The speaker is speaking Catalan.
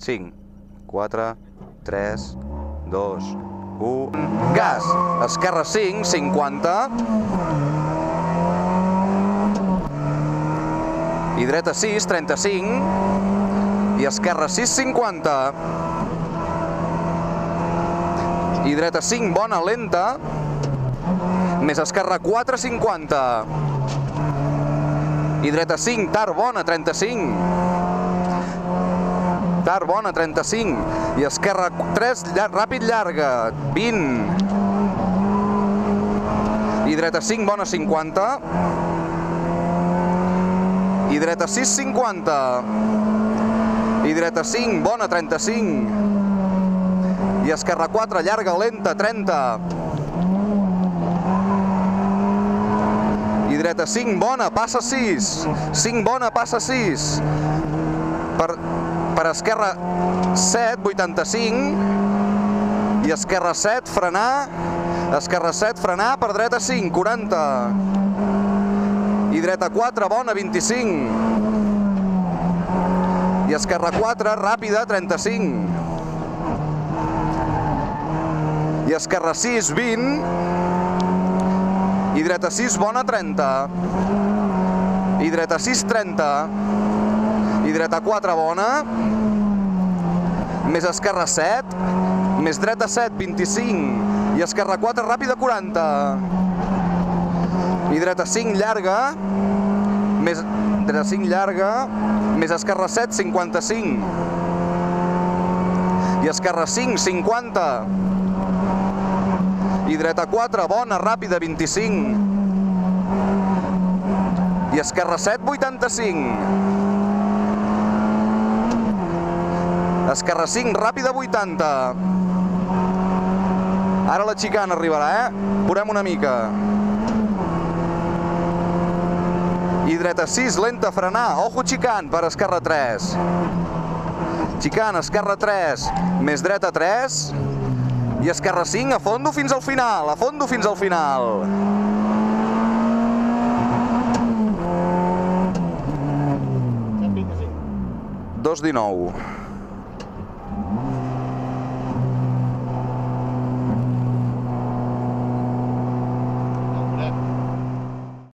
5, 4, 3, 2, 1... Gas! Esquerra 5, 50. I dreta 6, 35. I esquerra 6, 50. I dreta 5, bona, lenta. Més esquerra 4, 50. I dreta 5, tard, bona, 35. Tard, bona, 35. I esquerra 3, ràpid, llarga, 20. I dreta 5, bona, 50. I dreta 6, 50. I dreta 5, bona, 35. I esquerra 4, llarga, lenta, 30. I dreta 5, bona, passa 6. 5, bona, passa 6. Per esquerra 7, 85. I esquerra 7, frenar. Esquerra 7, frenar, per dreta 5, 40. I dreta 4, bona, 25. I esquerra 4, ràpida, 35. I esquerra 6, 20. I dreta 6, bona, 30. I dreta 6, 30. I dreta 4, bona. Més esquerra 7. Més dreta 7, 25. I esquerra 4, ràpida, 40. I dreta 5, llarga. Més dreta 5, llarga. Més esquerra 7, 55. I esquerra 5, 50. I dreta 4, bona, ràpida, 25. I esquerra 7, 85. Esquerra 5, ràpida, 80. Ara la xicana arribarà, Purem una mica. I dreta 6, lenta, frenar. Ojo xicant per esquerra 3. Xicant, esquerra 3. Més dreta 3. I esquerra 5, a fondo fins al final. A fondo fins al final. 2:19.